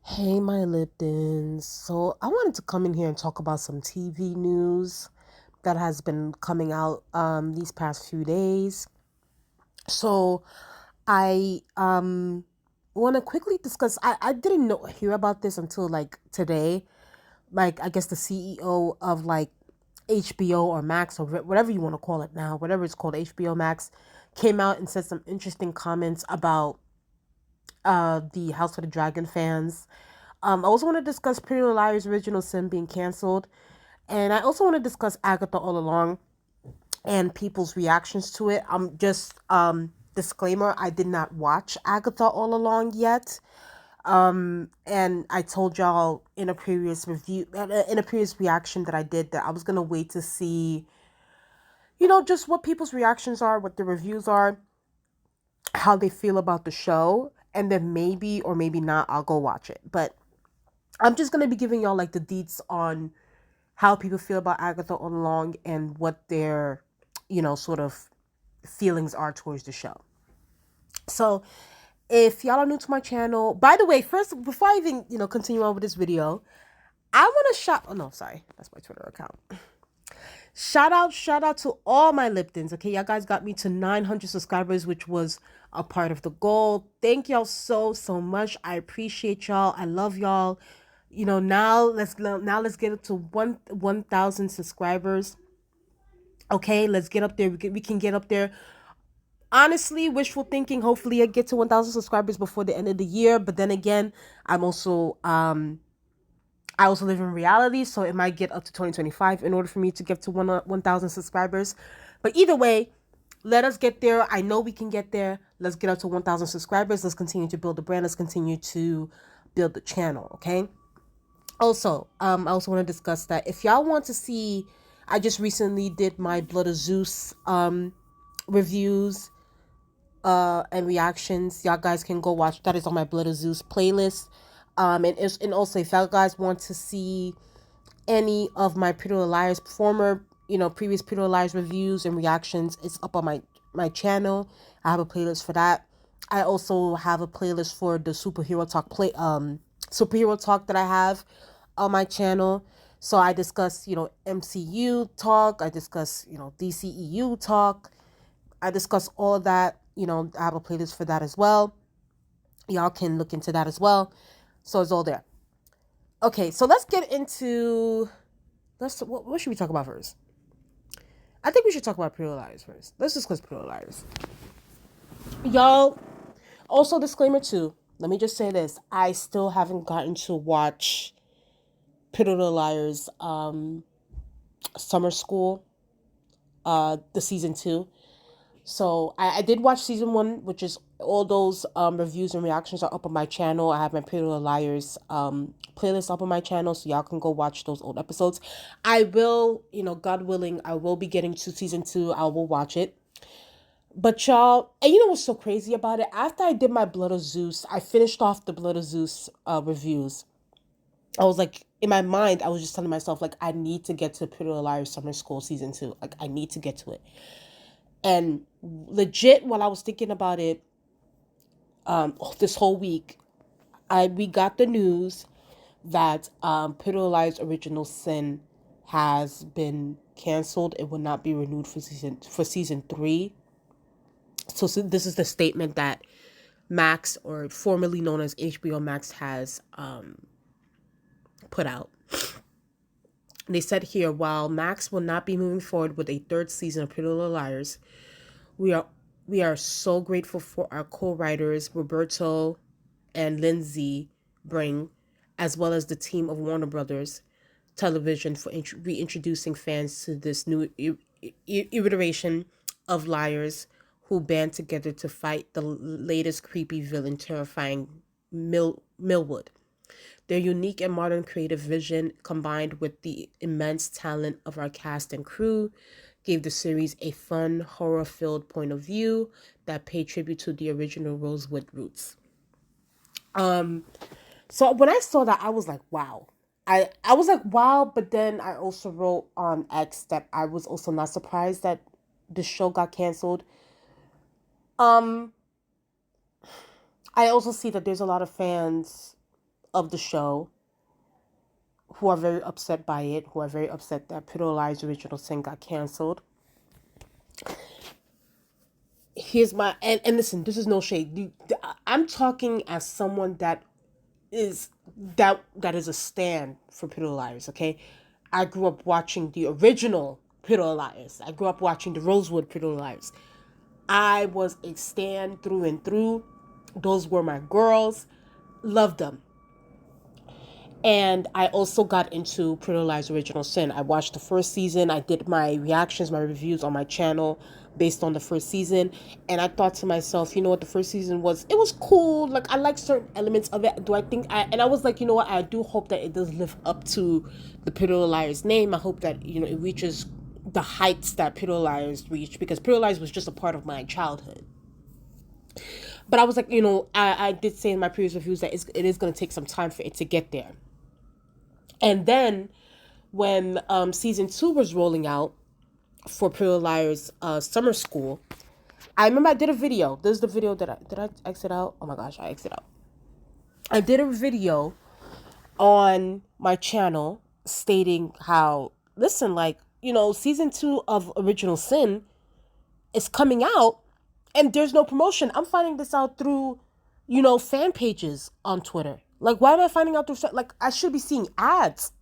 Hey, my Liptons. So, I wanted to come in here and talk about some TV news that has been coming out these past few days. So, I want to quickly discuss. I didn't hear about this until like today. Like, I guess the CEO of like HBO or Max or whatever you want to call it now, whatever it's called, HBO Max, came out and said some interesting comments about the House of the Dragon fans. I also want to discuss Pretty Little Liars Original Sin being canceled. And I also want to discuss Agatha all along and people's reactions to it. Disclaimer, I did not watch Agatha all along yet. And I told y'all in a previous review, in a previous reaction that I did, that I was gonna wait to see, just what people's reactions are, what the reviews are, how they feel about the show, and then maybe or maybe not, I'll go watch it. But I'm just gonna be giving y'all like the deets on how people feel about Agatha all along and what their, sort of feelings are towards the show. So, if y'all are new to my channel, by the way, first, before I even, continue on with this video, I want to shout, oh no, sorry, that's my Twitter account. Shout out to all my Liptons. Okay, y'all guys got me to 900 subscribers, which was a part of the goal. Thank y'all so much. I appreciate y'all. I love y'all. Now let's get up to 1,000 subscribers. Okay, let's get up there. We can get up there. Honestly, wishful thinking. Hopefully, I get to 1,000 subscribers before the end of the year. But then again, I also live in reality, so it might get up to 2025 in order for me to get to 1,000 subscribers. But either way, let us get there. I know we can get there. Let's get up to 1,000 subscribers. Let's continue to build the brand. Let's continue to build the channel. Okay. Also, I also want to discuss that if y'all want to see, I just recently did my Blood of Zeus reviews and reactions. Y'all guys can go watch that. Is on my Blood of Zeus playlist. And also if y'all guys want to see any of my Pretty Little Liars previous Pretty Little Liars reviews and reactions, it's up on my channel. I have a playlist for that. I also have a playlist for the superhero talk that I have on my channel. So I discuss, MCU talk, I discuss, DCEU talk. I discuss all of that. I have a playlist for that as well. Y'all can look into that as well. So it's all there. Okay, so let's get into what should we talk about first? I think we should talk about Pretty Little Liars first. Let's discuss Pretty Little Liars. Y'all, also disclaimer too. Let me just say this. I still haven't gotten to watch Pretty Little Liars Summer School, the season 2. So I did watch season 1, which is all those reviews and reactions are up on my channel. I have my Pretty Little Liars playlist up on my channel, so y'all can go watch those old episodes. I will, God willing, I will be getting to season 2. I will watch it. But y'all, and you know what's so crazy about it? After I did my Blood of Zeus, I finished off the Blood of Zeus reviews. I was like, in my mind, I was just telling myself, like, I need to get to Pretty Little Liars Summer School season 2. Like, I need to get to it. And legit, while I was thinking about it, this whole week, we got the news that Pretty Little Liars Original Sin has been canceled. It will not be renewed for season 3. So this is the statement that Max, or formerly known as HBO Max, has put out. They said here, while Max will not be moving forward with a 3rd season of Pretty Little Liars, we are so grateful for our co-writers Roberto and Lindsay Bring, as well as the team of Warner Brothers Television, for reintroducing fans to this new iteration of liars who band together to fight the latest creepy villain terrifying Millwood. Their unique and modern creative vision, combined with the immense talent of our cast and crew, gave the series a fun, horror-filled point of view that paid tribute to the original Rosewood roots. So when I saw that, I was like, wow. I was like, wow, but then I also wrote on X that I was also not surprised that the show got canceled. Um, I also see that there's a lot of fans of the show who are very upset by it, who are very upset that PLL Original Sin got canceled. Here's my and listen, this is no shade. I'm talking as someone is that is a stand for PLL, okay? I grew up watching the original PLL. I grew up watching the Rosewood PLL. I was a stan through and through. Those were my girls. Loved them. And I also got into PLL Original Sin. I watched the first season. I did my reactions, my reviews on my channel based on the first season. And I thought to myself, you know what, the first season it was cool. Like, I like certain elements of it. And I was like, you know what, I do hope that it does live up to the PLL's name. I hope that, you know, it reaches the heights that PLL's reached, because PLL was just a part of my childhood. But I was like, you know, I did say in my previous reviews that it is going to take some time for it to get there. And then when season 2 was rolling out for PLL's summer school, I remember I did a video. This is the video that did I exit out? Oh my gosh, I exit out. I did a video on my channel stating how, listen, like, you know, season 2 of Original Sin is coming out and there's no promotion. I'm finding this out through, you know, fan pages on Twitter. Like, why am I finding out through, like, I should be seeing ads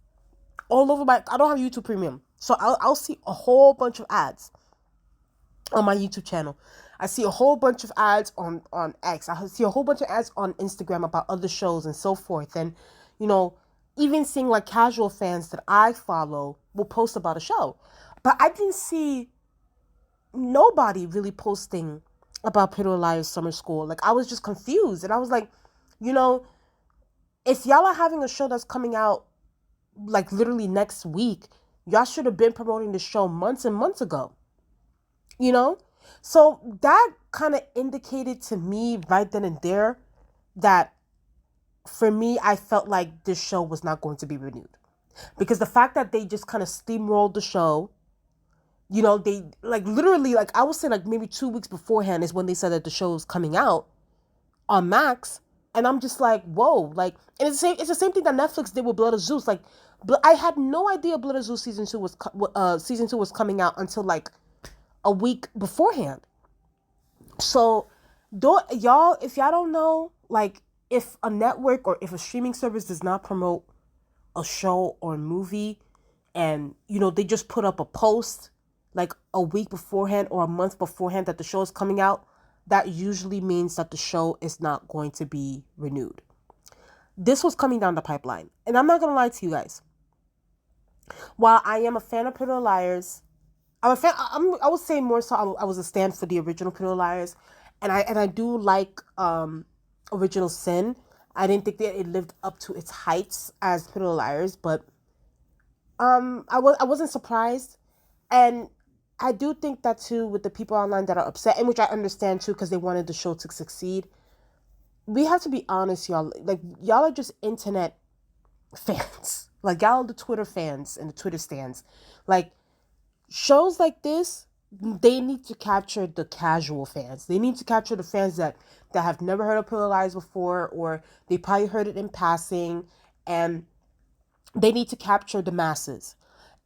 all over I don't have YouTube Premium. So I'll see a whole bunch of ads on my YouTube channel. I see a whole bunch of ads on X. I see a whole bunch of ads on Instagram about other shows and so forth. And, you know, even seeing like casual fans that I follow will post about a show. But I didn't see nobody really posting about PLL's summer school. Like, I was just confused. And I was like, you know, if y'all are having a show that's coming out like literally next week, y'all should have been promoting the show months and months ago, you know? So that kind of indicated to me right then and there that for me, I felt like this show was not going to be renewed, because the fact that they just kind of steamrolled the show, you know, they like literally, like I would say like maybe 2 weeks beforehand is when they said that the show is coming out on Max. And I'm just like, whoa, like, and it's the same thing that Netflix did with Blood of Zeus. Like, I had no idea Blood of Zeus season 2 was coming out until like a week beforehand. So, y'all, if y'all don't know, like, if a network or if a streaming service does not promote a show or a movie, and you know they just put up a post like a week beforehand or a month beforehand that the show is coming out, that usually means that the show is not going to be renewed. This was coming down the pipeline. And I'm not going to lie to you guys. While I am a fan of Pretty Liars, I'm a fan, I would say more so I was a stand for the original Pretty Liars. And I do like Original Sin. I didn't think that it lived up to its heights as Pretty Liars, but I wasn't surprised. And I do think that too, with the people online that are upset, and which I understand too, because they wanted the show to succeed. We have to be honest, y'all. Like, y'all are just internet fans. Like, y'all are the Twitter fans and the Twitter stands. Like, shows like this, they need to capture the casual fans. They need to capture the fans that have never heard of Pretty Lies before, or they probably heard it in passing, and they need to capture the masses.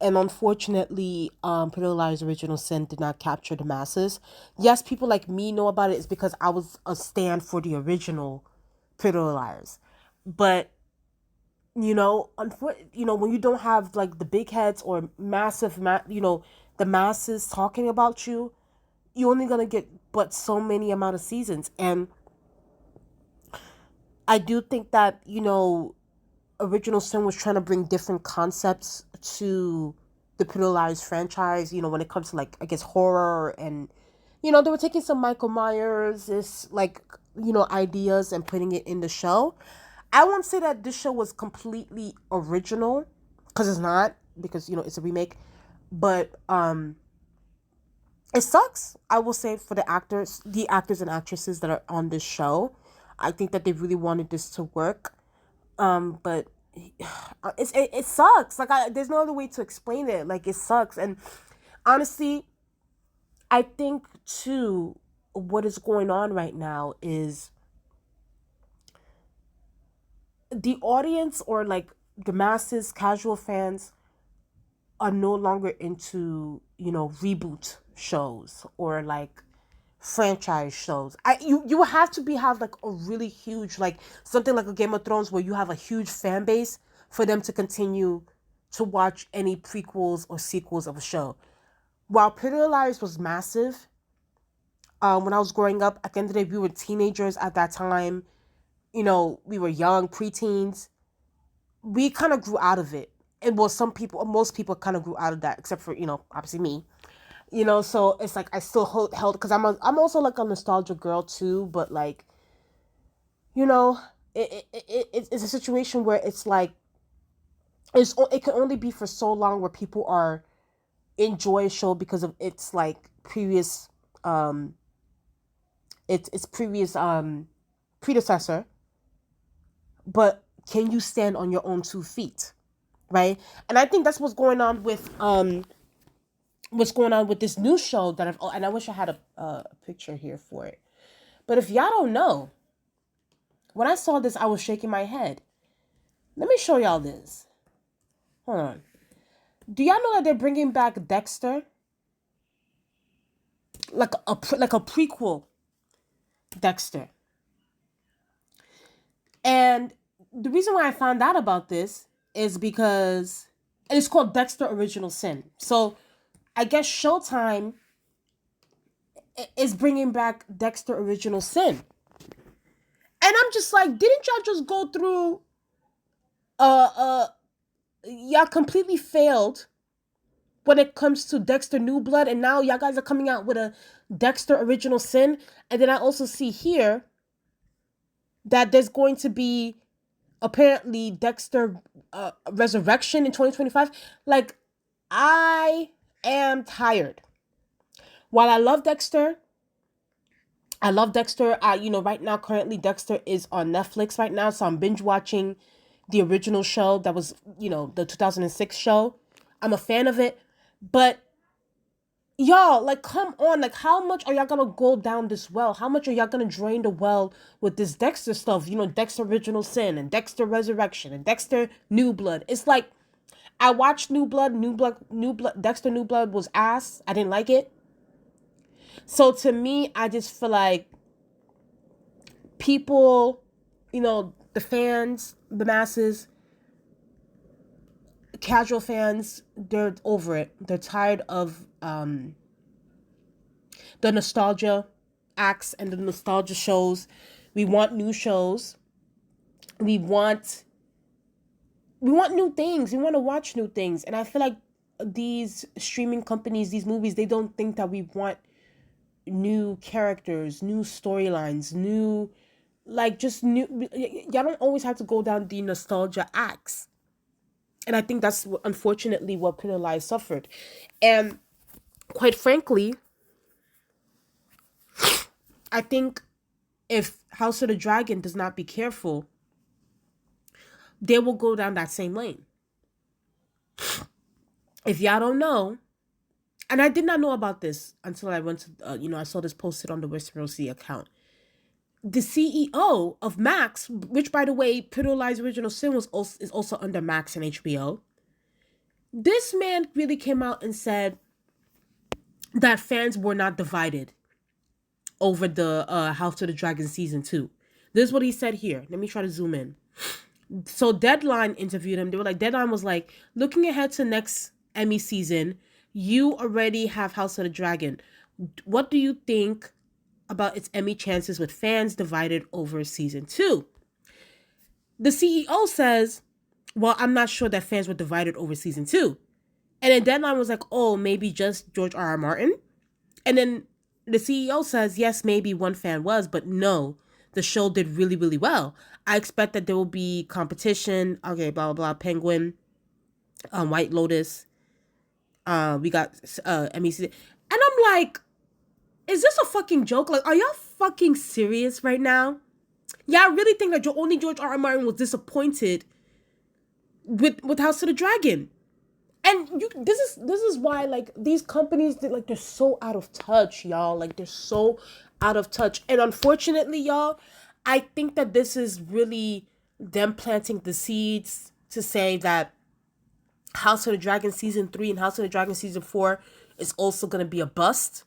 And unfortunately, Pretty Liars Original Sin did not capture the masses. Yes, people like me know about it. It's because I was a stand for the original Pretty Liars. But, you know, when you don't have like the big heads or massive, the masses talking about you, you're only going to get but so many amount of seasons. And I do think that, you know, Original Sin was trying to bring different concepts to the Pretty Liars franchise, you know, when it comes to like, I guess, horror, and, you know, they were taking some Michael Myers, like, you know, ideas and putting it in the show. I won't say that this show was completely original, because it's not, because, you know, it's a remake, but it sucks, I will say, for the actors and actresses that are on this show. I think that they really wanted this to work. But it sucks. Like, there's no other way to explain it. Like, it sucks. And honestly, I think too, what is going on right now is the audience, or like the masses, casual fans, are no longer into, reboot shows or like franchise shows. You have to have like a really huge, like something like a Game of Thrones, where you have a huge fan base for them to continue to watch any prequels or sequels of a show. While Pretty Little Liars was massive, when I was growing up, at the end of the day, we were teenagers at that time. We were young, preteens. We kind of grew out of it. And well, most people kind of grew out of that, except for, obviously me. So it's like I still held, because I'm also like a nostalgia girl too, but like, you know, it's a situation where it's like, it can only be for so long, where people are enjoy a show because of its like previous its previous predecessor. But can you stand on your own 2 feet, right? And I think that's what's going on with this new show that and I wish I had a picture here for it. But if y'all don't know, when I saw this, I was shaking my head. Let me show y'all this. Hold on. Do y'all know that they're bringing back Dexter? Like a prequel Dexter. And the reason why I found out about this is because it's called Dexter Original Sin. So I guess Showtime is bringing back Dexter Original Sin. And I'm just like, didn't y'all just go through y'all completely failed when it comes to Dexter New Blood, and now y'all guys are coming out with a Dexter Original Sin. And then I also see here that there's going to be apparently Dexter Resurrection in 2025. Like, I am tired. While I love Dexter, right now, currently Dexter is on Netflix right now, so I'm binge watching the original show that was, the 2006 show. I'm a fan of it, but y'all, like, come on, like, how much are y'all gonna go down this well? How much are y'all gonna drain the well with this Dexter stuff? Dexter Original Sin and Dexter Resurrection and Dexter New Blood. It's like, I watched New Blood. Dexter New Blood was ass. I didn't like it. So to me, I just feel like people, the fans, the masses, casual fans, they're over it. They're tired of the nostalgia acts and the nostalgia shows. We want new shows. We want new things. We want to watch new things. And I feel like these streaming companies, these movies, they don't think that we want new characters, new storylines, new, like, just new. Y'all don't always have to go down the nostalgia acts. And I think that's unfortunately what Pretty Lies suffered. And quite frankly, I think if House of the Dragon does not be careful, they will go down that same lane. If y'all don't know, and I did not know about this until I went to, I saw this posted on the Western OC account. The CEO of Max, which, by the way, Pretty Lies Original Sin is also under Max and HBO. This man really came out and said that fans were not divided over the House of the Dragon season 2. This is what he said here. Let me try to zoom in. So Deadline interviewed him. Deadline was like, looking ahead to next Emmy season, you already have House of the Dragon. What do you think about its Emmy chances with fans divided over season 2? The CEO says, well, I'm not sure that fans were divided over season 2. And then Deadline was like, oh, maybe just George R.R. Martin. And then the CEO says, yes, maybe one fan was, but no, the show did really, really well. I expect that there will be competition. Okay, blah, blah, blah. Penguin, White Lotus. We got MEC. And I'm like, is this a fucking joke? Like, are y'all fucking serious right now? Y'all really think that only George R.R. Martin was disappointed with House of the Dragon? And this is why, like, these companies, they're so out of touch, y'all. Like, they're so out of touch. And unfortunately, y'all, I think that this is really them planting the seeds to say that House of the Dragon season 3 and House of the Dragon season 4 is also going to be a bust.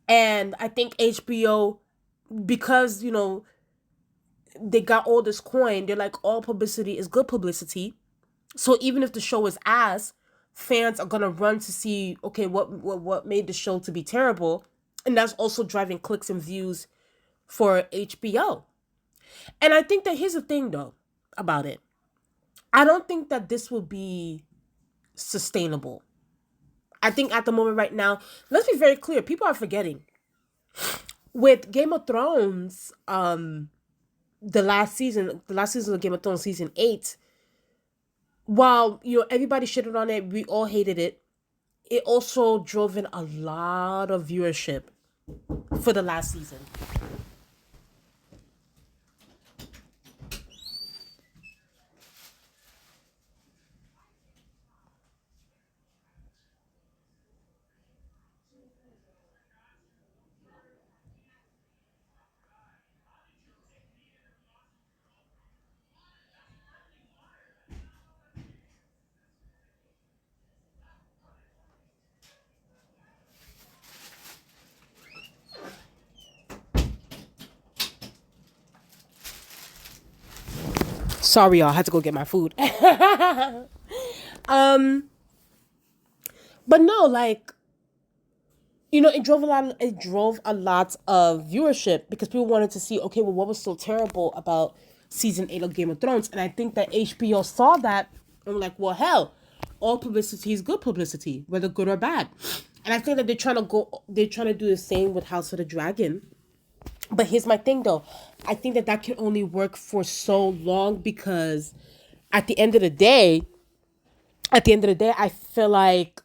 And I think HBO, because, they got all this coin, they're like, all publicity is good publicity. So even if the show is ass, fans are going to run to see, okay, what made the show to be terrible. And that's also driving clicks and views for HBO. And I think that here's the thing, though, about it. I don't think that this will be sustainable. I think at the moment right now, let's be very clear, people are forgetting. With Game of Thrones, the last season of Game of Thrones, season 8, while everybody shitted on it, we all hated it. It also drove in a lot of viewership for the last season. Sorry, y'all. I had to go get my food. um, but no, like, it drove a lot of viewership because people wanted to see, okay, well, what was so terrible about season 8 of Game of Thrones? And I think that HBO saw that and were like, well, hell, all publicity is good publicity, whether good or bad. And I think that they're trying to do the same with House of the Dragon. But here's my thing, though. I think that can only work for so long because at the end of the day, I feel like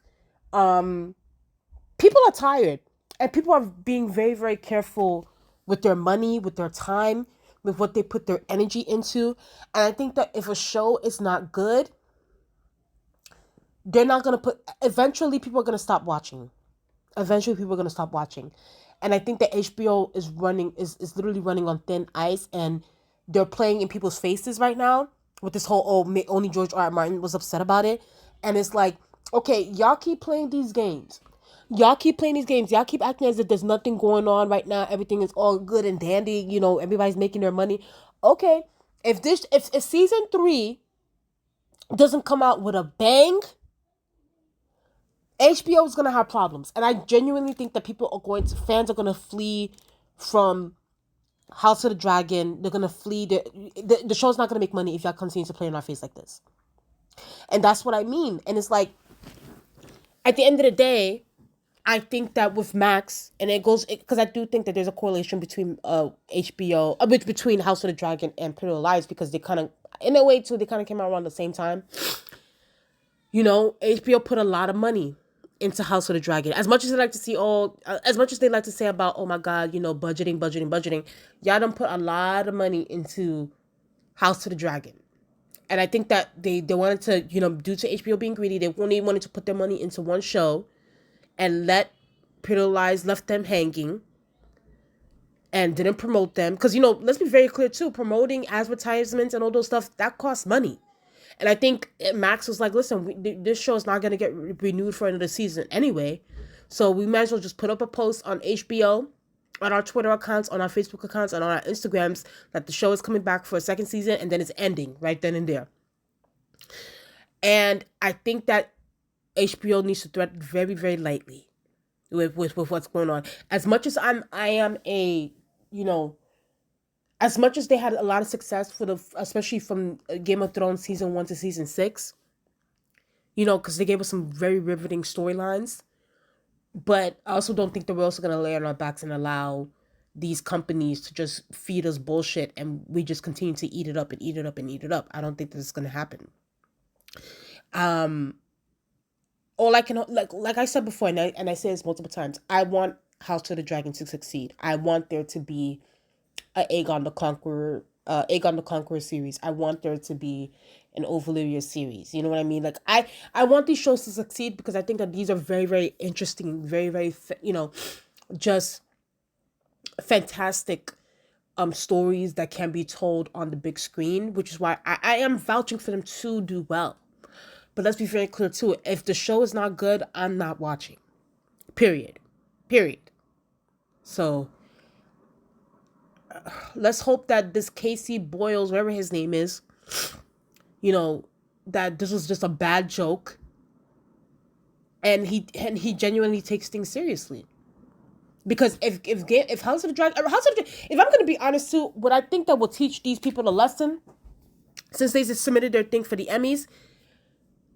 people are tired and people are being very, very careful with their money, with their time, with what they put their energy into. And I think that if a show is not good, they're not going to eventually people are going to stop watching. Eventually people are going to stop watching. And I think that HBO is literally running on thin ice, and they're playing in people's faces right now with this whole, only George R. R. Martin was upset about it. And it's like, okay, y'all keep playing these games. Y'all keep acting as if there's nothing going on right now. Everything is all good and dandy. Everybody's making their money. Okay, if season 3 doesn't come out with a bang, HBO is gonna have problems, and I genuinely think that fans are gonna flee from House of the Dragon. They're gonna flee. The show's not gonna make money if y'all continue to play in our face like this, and that's what I mean. And it's like, at the end of the day, I think that with Max, and it goes because I do think that there's a correlation between HBO, between House of the Dragon and Pretty Little Liars, because they kind of, in a way too, they kind of came out around the same time. HBO put a lot of money into House of the Dragon. As much as they like to say about, oh my God, budgeting, y'all done put a lot of money into House of the Dragon. And I think that they wanted to, due to HBO being greedy, they only wanted to put their money into one show and let Pretty Little Liars left them hanging and didn't promote them. Because, let's be very clear too, promoting advertisements and all those stuff, that costs money. And I think Max was like, listen, this show is not going to get renewed for another season anyway. So we might as well just put up a post on HBO, on our Twitter accounts, on our Facebook accounts, and on our Instagrams that the show is coming back for a second season, and then it's ending right then and there. And I think that HBO needs to tread very, very lightly with what's going on. As much as I am a, as much as they had a lot of success especially from Game of Thrones season 1 to season 6, because they gave us some very riveting storylines. But I also don't think that we're also going to lay on our backs and allow these companies to just feed us bullshit and we just continue to eat it up and eat it up and eat it up. I don't think this is going to happen. All I can, like I said before, and I say this multiple times, I want House of the Dragon to succeed. I want there to be a Aegon the Conqueror series. I want there to be an Valyria series. You know what I mean? Like, I want these shows to succeed because I think that these are very, very interesting, very, very, just fantastic stories that can be told on the big screen, which is why I am vouching for them to do well. But let's be very clear too. If the show is not good, I'm not watching. Period. So let's hope that this Casey Boyles, whatever his name is, that this was just a bad joke, and he genuinely takes things seriously. Because if House of the Dragon, if I'm gonna be honest too, what I think that will teach these people a lesson, since they just submitted their thing for the Emmys,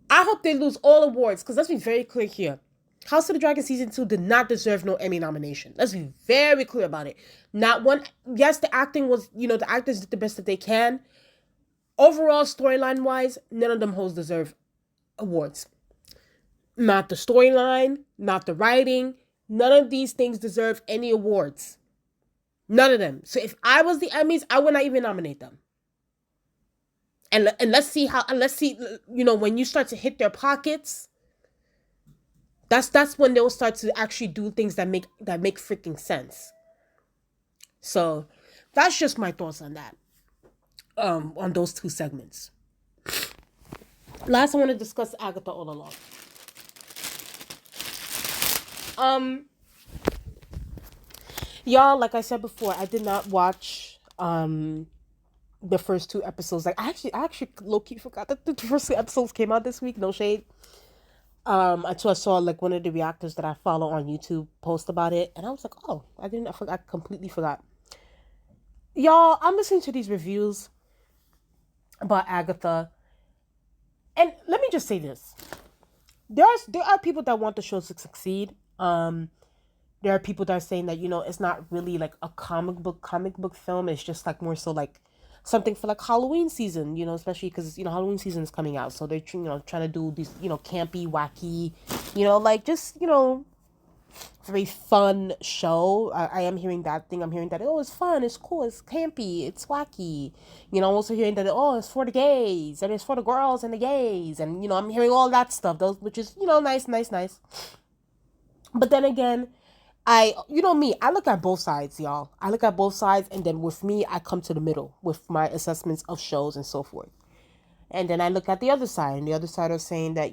I hope they lose all awards. Because let's be very clear here. House of the Dragon Season 2 did not deserve no Emmy nomination. Let's be very clear about it. Not one. Yes, the acting was, the actors did the best that they can. Overall, storyline-wise, none of them hoes deserve awards. Not the storyline, not the writing. None of these things deserve any awards. None of them. So if I was the Emmys, I would not even nominate them. And let's see when you start to hit their pockets, that's when they'll start to actually do things that make freaking sense. So that's just my thoughts on that. On those two segments. Last, I want to discuss Agatha all along. Y'all, like I said before, I did not watch the first two episodes. Like I actually low-key forgot that the first two episodes came out this week. No shade. Until I saw like one of the reactors that I follow on YouTube post about it, and I was like, oh, I completely forgot. Y'all, I'm listening to these reviews about Agatha, and let me just say this: there are people that want the show to succeed. There are people that are saying that it's not really like a comic book film. It's just like more so like something for like Halloween season, especially because Halloween season is coming out, so they're trying to do these campy, wacky, like just very fun show. I am hearing that thing. I'm hearing that it's fun, it's cool, it's campy, it's wacky. I'm also hearing that it's for the gays and it's for the girls and the gays, and I'm hearing all that stuff. Which is nice. But then again, I look at both sides, y'all. I look at both sides, and then with me, I come to the middle with my assessments of shows and so forth. And then I look at the other side, and the other side are saying that,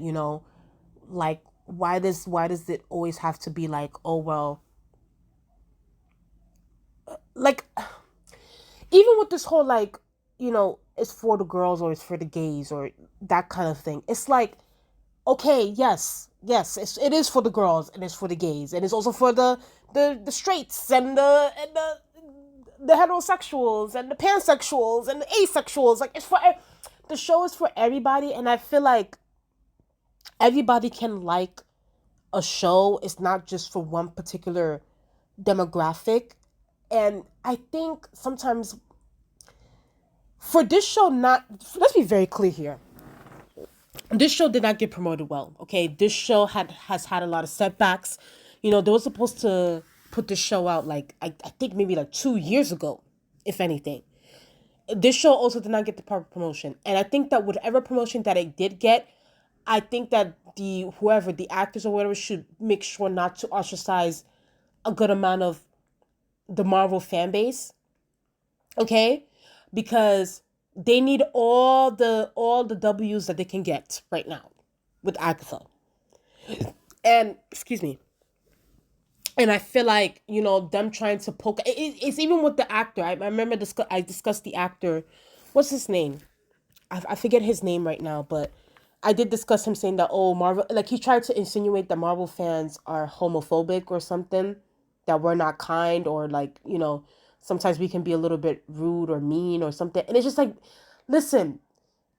like, why does it always have to be like, oh, well, like, even with this whole, like, it's for the girls or it's for the gays or that kind of thing. It's like, okay, yes, it is for the girls and it's for the gays and it's also for the straights and the heterosexuals and the pansexuals and the asexuals. Like the show is for everybody, and I feel like everybody can like a show. It's not just for one particular demographic, and I think sometimes for this show, let's be very clear here. This show did not get promoted well, okay? This show has had a lot of setbacks. They were supposed to put this show out, like, I think maybe like 2 years ago, if anything. This show also did not get the proper promotion. And I think that whatever promotion that it did get, I think that the actors or whatever should make sure not to ostracize a good amount of the Marvel fan base, okay? Because they need all the W's that they can get right now with Agatha. And excuse me. And I feel like, them trying to poke it's even with the actor. I remember I discussed the actor. What's his name? I forget his name right now, but I did discuss him saying that, oh, Marvel, like he tried to insinuate that Marvel fans are homophobic or something, that we're not kind, or like, sometimes we can be a little bit rude or mean or something. And it's just like, listen,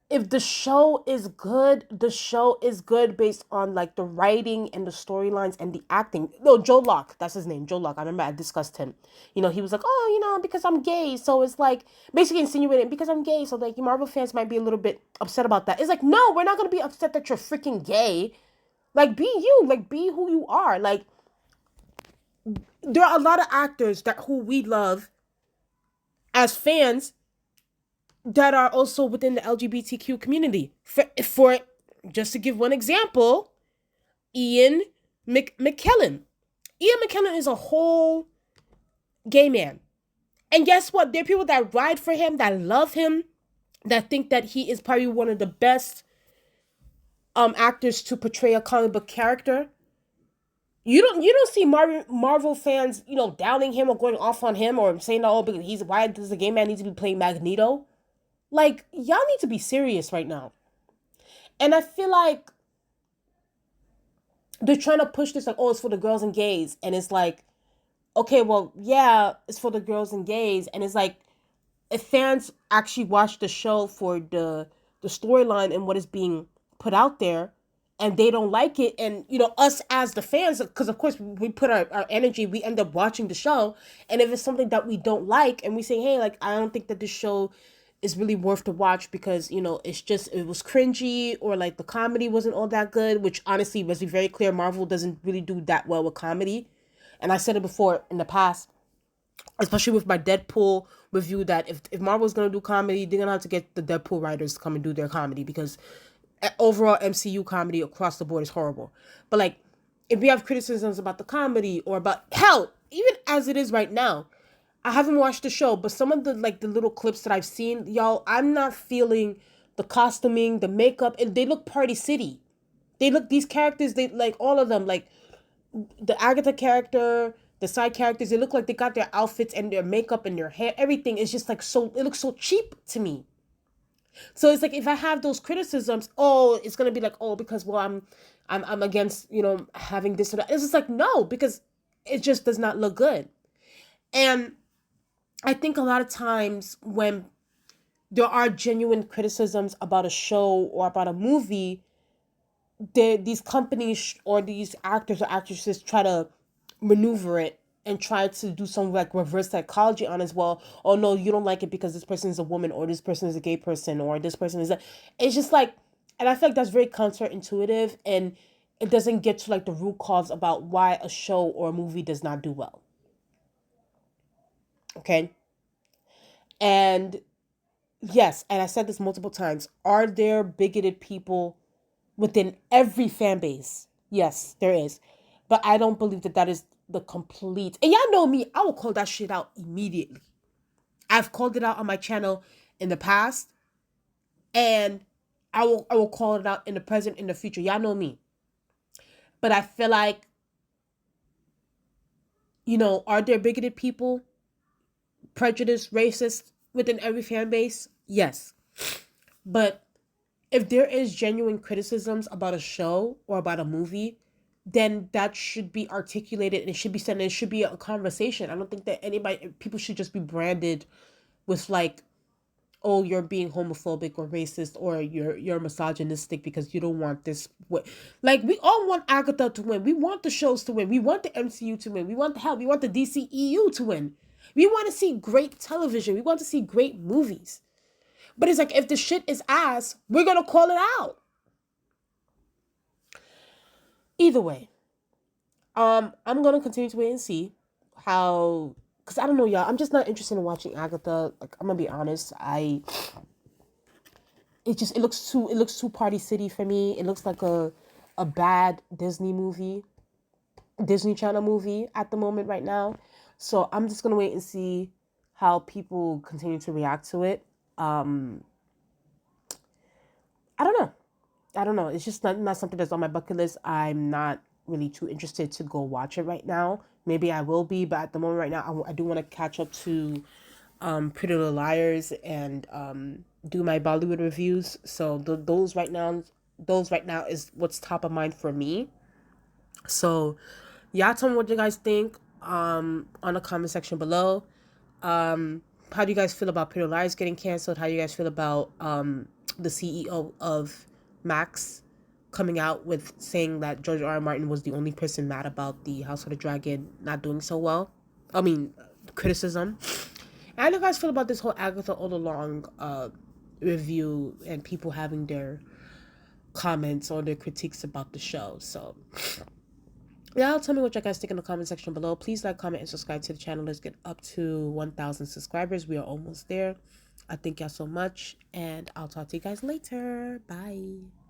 if the show is good, the show is good based on like the writing and the storylines and the acting. No, Joe Locke, that's his name, Joe Locke. I remember I discussed him. He was like, oh, because I'm gay. So it's like basically insinuating because I'm gay. So like Marvel fans might be a little bit upset about that. It's like, no, we're not going to be upset that you're freaking gay. Like be you, like be who you are. Like there are a lot of actors who we love as fans that are also within the LGBTQ community. For just to give one example, Ian McKellen. Ian McKellen is a whole gay man. And guess what? There are people that ride for him, that love him, that think that he is probably one of the best actors to portray a comic book character. You don't see Marvel fans, downing him or going off on him or saying, oh, because why does the gay man need to be playing Magneto? Like, y'all need to be serious right now. And I feel like they're trying to push this like, oh, it's for the girls and gays. And it's like, okay, well, yeah, it's for the girls and gays. And it's like, if fans actually watch the show for the storyline and what is being put out there, and they don't like it, and us as the fans, because of course we put our energy, we end up watching the show, and if it's something that we don't like and we say, hey, like, I don't think that this show is really worth to watch because it was cringy, or like the comedy wasn't all that good, which honestly, let's be very clear, Marvel doesn't really do that well with comedy. And I said it before in the past, especially with my Deadpool review, that if Marvel's gonna do comedy, they're gonna have to get the Deadpool writers to come and do their comedy, because overall MCU comedy across the board is horrible. But like, if we have criticisms about the comedy, or about, hell, even as it is right now, I haven't watched the show, but some of the little clips that I've seen, y'all, I'm not feeling the costuming, the makeup, and they look Party City. These characters, they, like, all of them, like the Agatha character, the side characters, they look like they got their outfits and their makeup and their hair, everything is just like, so, it looks so cheap to me. So it's like, if I have those criticisms, oh, it's gonna be like, oh, because, well, I'm against, having this or that. It's just like, no, because it just does not look good. And I think a lot of times when there are genuine criticisms about a show or about a movie, these companies or these actors or actresses try to maneuver it and try to do some like reverse psychology on as well. Oh no, you don't like it because this person is a woman, or this person is a gay person, or this person is a. It's just like, and I feel like that's very counterintuitive, and it doesn't get to like the root cause about why a show or a movie does not do well. Okay, and yes, and I said this multiple times. Are there bigoted people within every fan base? Yes, there is. But I don't believe that that is the complete. And y'all know me, I will call that shit out immediately. I've called it out on my channel in the past, and I will call it out in the present, in the future. Y'all know me. But I feel like, are there bigoted people, prejudiced, racist within every fan base? Yes. But if there is genuine criticisms about a show or about a movie, then that should be articulated, and it should be said, and it should be a conversation. I don't think that people should just be branded with like, oh, you're being homophobic or racist, or you're misogynistic because you don't want this. Like, we all want Agatha to win. We want the shows to win. We want the MCU to win. We want we want the DCEU to win. We want to see great television. We want to see great movies. But it's like, if the shit is ass, we're gonna call it out. Either way, I'm gonna continue to wait and see how, because I don't know, y'all. I'm just not interested in watching Agatha. Like, I'm gonna be honest. It looks too Party City for me. It looks like a bad Disney movie, Disney Channel movie at the moment right now. So I'm just gonna wait and see how people continue to react to it. I don't know. I don't know. It's just not something that's on my bucket list. I'm not really too interested to go watch it right now. Maybe I will be, but at the moment right now, I do want to catch up to Pretty Little Liars, and do my Bollywood reviews. So those right now is what's top of mind for me. So y'all tell me what you guys think on the comment section below. How do you guys feel about Pretty Little Liars getting canceled? How do you guys feel about the CEO of Max coming out with saying that George R. R. Martin was the only person mad about the House of the Dragon not doing so well? I mean, criticism. And how do you guys feel about this whole Agatha all along review, and people having their comments or their critiques about the show? So yeah, tell me what you guys think in the comment section below. Please like, comment, and subscribe to the channel. Let's get up to 1,000 subscribers. We are almost there. I thank y'all so much, and I'll talk to you guys later. Bye.